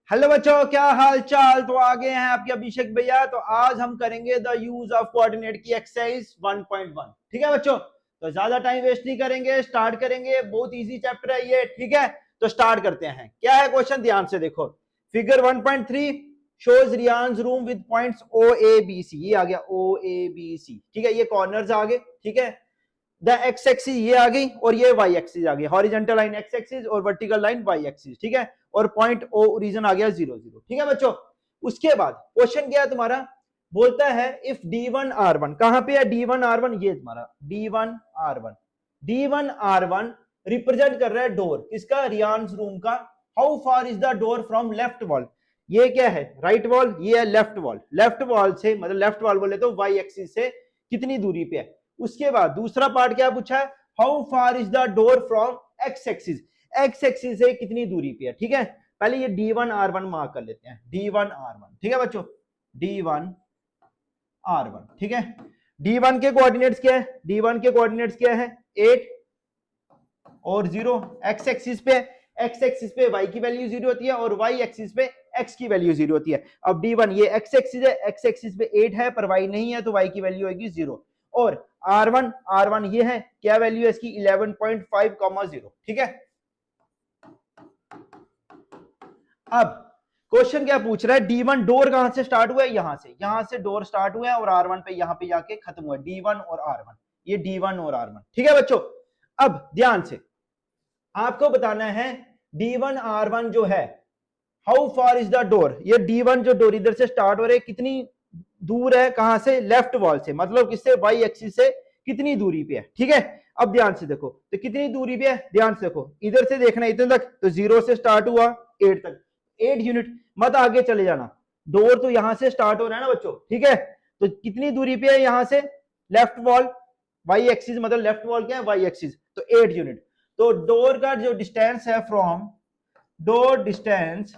Hello बच्चों, क्या हाल चाल। तो आगे हैं आपके अभिषेक भैया। तो आज हम करेंगे द यूज ऑफ कोऑर्डिनेट की एक्सरसाइज 1.1। ठीक है बच्चों, तो ज्यादा टाइम वेस्ट नहीं करेंगे, स्टार्ट करेंगे। बहुत इजी चैप्टर है ये। ठीक है, तो स्टार्ट करते हैं। क्या है क्वेश्चन, ध्यान से देखो। Figure 1.3 shows Riyan's room with points O A B C. ये आ गया ओ ए बी सी। ठीक है, ये कॉर्नर्स आ गए। ठीक है, द एक्स एक्सिस ये आ गई और ये वाई एक्सिस आ गई। हॉरिजॉन्टल लाइन एक्स एक्सिस और वर्टिकल लाइन वाई एक्सिस। ठीक है, और पॉइंट ओ ओरिजिन आ गया 0 0। ठीक है बच्चों, उसके बाद क्वेश्चन क्या है तुम्हारा, बोलता है इफ D1 R1, कहां पे है D1 R1, ये तुम्हारा D1 R1। D1 R1 represent कर रहा है डोर, किसका, रियान्स रूम का। How far is the door from left wall, ये क्या है, राइट वॉल, ये है लेफ्ट वॉल। लेफ्ट वॉल से मतलब लेफ्ट वॉल बोले तो वाई एक्सिस से कितनी दूरी पे है। उसके बाद दूसरा पार्ट क्या पूछा है, how far is the door from x axis, x axis से कितनी दूरी पे है। ठीक है, पहले ये D1 R1 मार्क कर लेते हैं, D1 R1। ठीक है बच्चों, D1 R1। ठीक है, D1 के कोऑर्डिनेट्स क्या है, D1 के कोऑर्डिनेट्स क्या है, 8 और 0। एक्स एक्सिस पे, एक्स एक्सिस पे y की वैल्यू 0 होती है और y एक्सिस पे x की वैल्यू 0 होती है। अब D1 ये x एक्सिस है, x एक्सिस पे 8 है पर y नहीं है, तो y की वैल्यू होगी 0। और R1 ये है, क्या वैल्यू है इसकी, 11.5, 0। ठीक है, अब क्वेश्चन क्या पूछ रहा है, D1 डोर कहां से स्टार्ट हुआ है, यहां से डोर स्टार्ट हुआ है और R1 पे यहां पे जाके खत्म हुआ है। D1 और R1, ये D1 और R1। ठीक है बच्चों, अब ध्यान से आपको बताना है D1 R1 जो है, how far is the door, ये D1 जो डोर इधर से स्टार्ट हो रही है कितनी दूर है, कहां से, लेफ्ट वॉल से, मतलब किससे, वाई एक्सिस से कितनी दूरी पे है। ठीक है, अब ध्यान से देखो तो कितनी दूरी पे है, ध्यान से देखो, इधर से देखना इतने तक, तो 0 से स्टार्ट हुआ 8 तक, 8 यूनिट। मत आगे चले जाना, डोर तो यहां से स्टार्ट हो रहा है ना बच्चों। ठीक है, तो कितनी दूरी पे है यहां से, लेफ्ट वॉल, वाई एक्सिस, मतलब लेफ्ट वॉल क्या है, वाई एक्सिस, तो 8 यूनिट। तो डोर का जो डिस्टेंस है from, door distance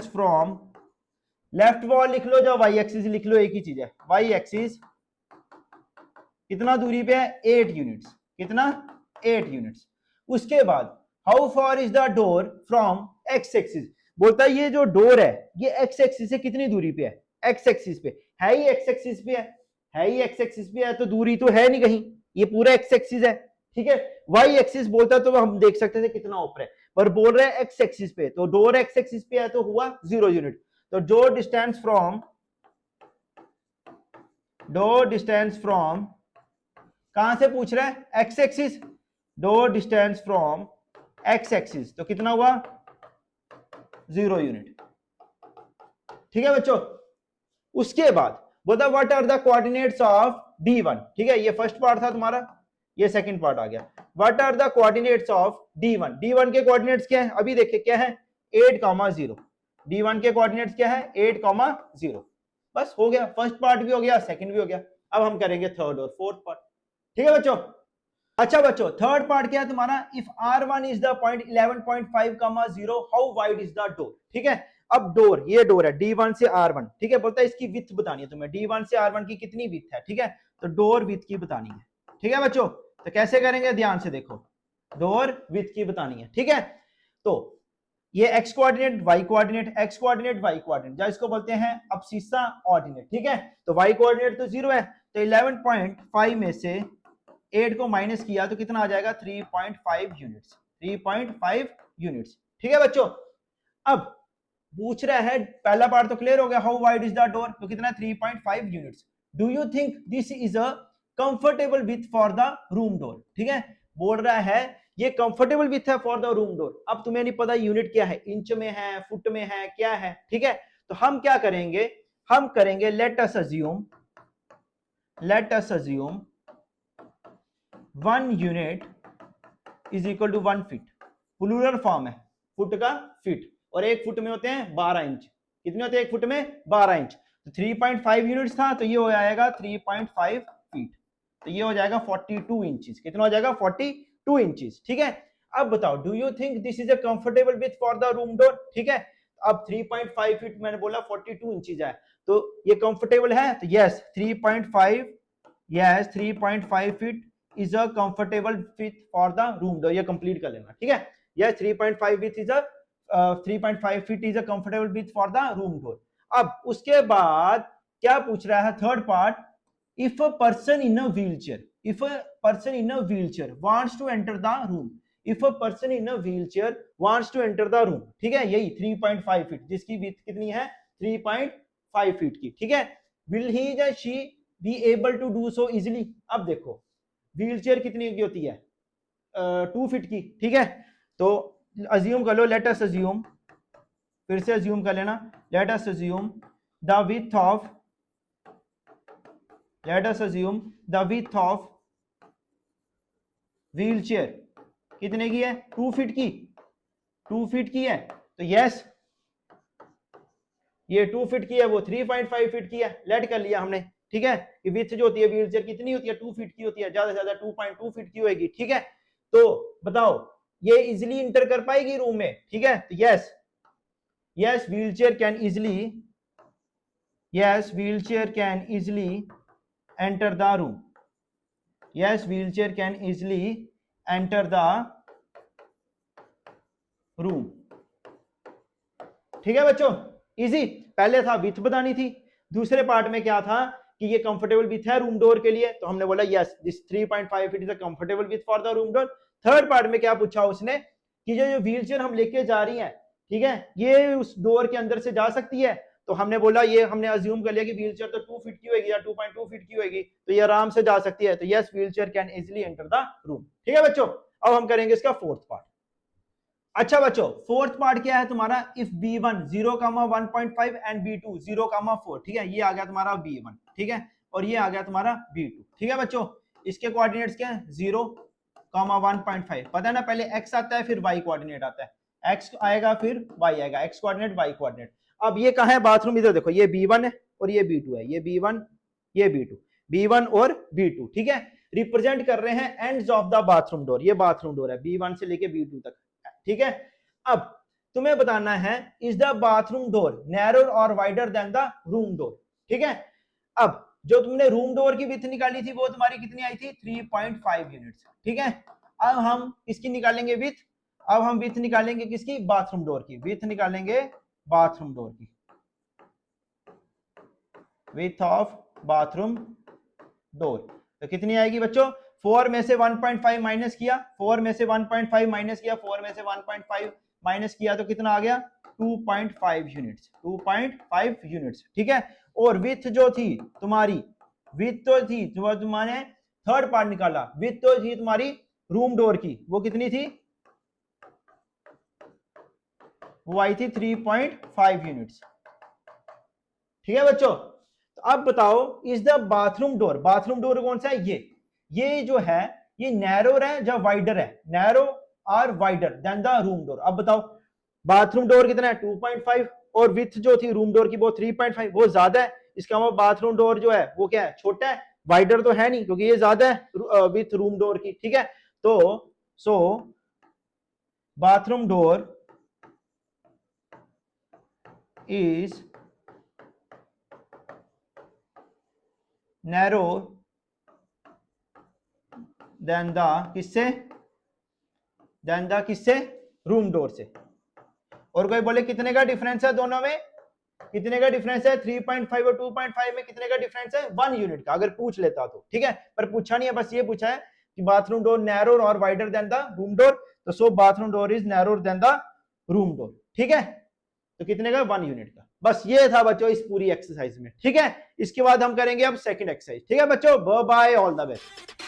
from left wall लिख लो, जो वाई एक्सिस लिख लो, एक ही चीज है। वाई एक्सिस कितना दूरी पे है, 8 यूनिट्स। कितना, 8 यूनिट्स। उसके बाद how far is the door from x axis, बोलता है ये जो डोर है ये एक्स एक्सिस से कितनी दूरी पे है, एक्स एक्सिस पे है ही, एक्स एक्सिस पे है ही, एक्स एक्सिस पे है, तो दूरी तो है नहीं कहीं, ये पूरा एक्स एक्सिस है। ठीक है, वाई एक्सिस बोलता तो हम देख सकते थे कितना ऊपर है, पर बोल रहे हैं एक्स एक्सिस पे, तो डोर एक्स एक्सिस पे है तो हुआ 0 यूनिट। तो डोर डिस्टेंस फ्रॉम कहां से पूछ रहा है, x axis, door distance from x axis, तो कितना हुआ, 0 यूनिट। ठीक है बच्चों, उसके बाद बोला what are the coordinates of D1। ठीक है, ये फर्स्ट पार्ट था तुम्हारा, ये सेकंड पार्ट आ गया। What are the coordinates of D1, D1 के कोऑर्डिनेट्स क्या है, अभी देखिए क्या है, 8,0। D1 के कोऑर्डिनेट्स क्या है, 8,0। बस हो गया, फर्स्ट पार्ट भी हो गया, सेकंड भी हो गया। अब हम करेंगे थर्ड और फोर्थ पार्ट। ठीक है बच्चों, अच्छा बच्चों, थर्ड पार्ट क्या है तुम्हारा, if R1 is the point 11.5, 0, how wide is the door. ठीक है, अब डोर, ये डोर है D1 से R1। ठीक है, बोलता है इसकी विड्थ बतानी है तुम्हें, D1 से R1 की कितनी विड्थ है। ठीक है, तो डोर विड्थ की बतानी है। ठीक है बच्चों, तो कैसे करेंगे, ध्यान से देखो, डोर विड्थ की बतानी है। ठीक है, तो ये x coordinate, y coordinate, x coordinate, y coordinate, या इसको बोलते हैं अब्सिस्सा ऑर्डिनेट। ठीक है, तो वाई कोऑर्डिनेट तो 0 है, तो 11.5 में से 8 को माइनस किया तो कितना आ जाएगा, 3.5 यूनिट्स, 3.5 यूनिट्स। ठीक है बच्चों, अब पूछ रहा है, पहला पार्ट तो क्लियर हो गया, how wide is the door, तो कितना, 3.5 units. Do you think this is a comfortable with for the room door. ठीक है, बोल रहा है ये कंफर्टेबल विथ है फॉर द रूम डोर। अब तुम्हें नहीं पता यूनिट क्या है, इंच में है, फुट में है, क्या है। ठीक है, तो हम क्या करेंगे, हम करेंगे let us assume 1 unit is equal to 1 feet. Plural form है, फुट का फीट, और एक फुट में होते हैं 12 इंच। कितने होते हैं एक फुट में, 12 इंच। तो 3.5 यूनिट्स था, तो ये हो जाएगा 3.5 फीट, तो ये हो जाएगा 42 इंचेस। कितना हो जाएगा, 42 इंचेस। ठीक है, अब बताओ, do you think this is a comfortable with for the room door. ठीक है, अब 3.5 फीट मैंने बोला 42 इंचेस है, तो ये कंफर्टेबल है, तो yes 3.5, yes 3.5 feet is a comfortable fit for the room door. ये कंप्लीट कर लेना। ठीक है, Yes, 3.5 width is a 3.5 feet is a comfortable width for the room door. अब उसके बाद क्या पूछ रहा है third part, if a person in a wheelchair, if a person in a wheelchair wants to enter the room, if a person in a wheelchair wants to enter the room, ठीक है, यही 3.5 फीट जिसकी width कितनी है 3.5 feet की, ठीक है, will he या she be able to do so easily? अब देखो व्हीलचेयर कितनी की होती है 2 फीट की, ठीक है, तो अज्यूम कर लो, लेट अस अज्यूम, फिर से अज्यूम कर लेना, late us assume the width of, let us assume the width of wheelchair कितने की है 2 फीट की, 2 फीट की है, तो यस ये 2 फीट की है, वो 3.5 फीट की है, लेट कर लिया हमने, ठीक है, कि विड्थ जो होती है व्हीलचेयर कितनी होती है 2 फीट की होती है, ज्यादा से ज्यादा 2.2 फीट की होगी, ठीक है, तो बताओ ये इजिली इंटर कर पाएगी रूम में, ठीक है, तो yes yes wheelchair can easily, yes wheelchair can easily enter the room, yes wheelchair can easily enter the room, ठीक है बच्चों, इजी, पहले था विथ बतानी थी, दूसरे पार्ट में क्या था कि ये कंफर्टेबल विथ है रूम डोर के लिए, तो हमने बोला yes this 3.5 feet is a comfortable with for the room door. Third part में क्या पूछा उसने कि जो व्हीलचेयर हम लेके जा रही है, ठीक है, ये उस डोर के अंदर से जा सकती है, तो हमने बोला ये हमने अज्यूम कर लिया कि व्हीलचेयर तो 2 फीट की होगी या 2.2 फीट की होगी, तो ये आराम से जा सकती है, तो yes wheelchair can easily enter the room, ठीक है बच्चों। अब हम करेंगे इसका फोर्थ पार्ट। अच्छा बच्चों फोर्थ पार्ट क्या है तुम्हारा, इफ b1 0,1.5 एंड b2 0,4, ठीक है, ये आ गया तुम्हारा b1, ठीक है, और ये आ गया तुम्हारा b2, ठीक है बच्चों, इसके कोऑर्डिनेट्स क्या है 0,1.5, पता है ना, पहले x आता है फिर y कोऑर्डिनेट आता है, x आएगा फिर y आएगा, x कोऑर्डिनेट y कोऑर्डिनेट। अब ये कहाँ है बाथरूम, इधर देखो ये b1 है और ये b2 है, ये b1 ये b2, b1 और b2, ठीक है, रिप्रेजेंट कर रहे हैं ends of the bathroom door, ये बाथरूम डोर है b1 से लेके b2 तक, ठीक है। अब तुम्हें बताना है is the bathroom door narrower और wider than the room door, ठीक है। अब जो तुमने रूम डोर की विड्थ निकाली थी वो तुम्हारी कितनी आई थी 3.5 यूनिट्स, ठीक है। अब हम इसकी निकालेंगे विड्थ, अब हम विड्थ निकालेंगे किसकी, बाथरूम डोर की विड्थ निकालेंगे, बाथरूम डोर की विड्थ ऑफ बाथरूम डोर, तो कितनी आएगी बच्चों, 4 में से 1.5 माइनस किया, 4 में से 1.5 माइनस किया, 4 में से 1.5 माइनस किया तो कितना आ गया 2.5 यूनिट्स, 2.5 यूनिट्स, ठीक है। और विड्थ जो थी तुम्हारी, विड्थ तो थी जो तुम्हारे थर्ड पार्ट निकाला, विड्थ तो थी तुम्हारी रूम डोर की, वो कितनी थी, वो आई थी 3.5 यूनिट्स, ठीक है बच्चों। तो अब बताओ is the bathroom door, bathroom door कौन सा है, ये जो है ये नैरोर है या वाइडर है, नैरो और wider than the room door. अब बताओ बाथरूम डोर कितना है 2.5 और विड्थ जो थी रूम डोर की वो 3.5, वो ज्यादा है, इसका मतलब बाथरूम डोर जो है वो क्या है छोटा है, वाइडर तो है नहीं क्योंकि ये ज्यादा है विथ रूम डोर की, ठीक है। तो so bathroom door is narrow than the किससे रूम डोर से। और कोई बोले कितने का डिफरेंस है दोनों में, कितने का डिफरेंस है 3.5 और 2.5 में कितने का डिफरेंस है 1 यूनिट का, अगर पूछ लेता तो, ठीक है, पर पूछा नहीं है, बस ये पूछा है कि बाथरूम डोर नैरोर और wider than the room door, तो so bathroom door is narrower than the room door, ठीक है, तो कितने का 1 यूनिट का। बस ये था बच्चों इस पूरी एक्सरसाइज में, ठीक है। इसके बाद हम करेंगे अब सेकंड एक्सरसाइज, ठीक है बच्चों, बाय, ऑल द बेस्ट।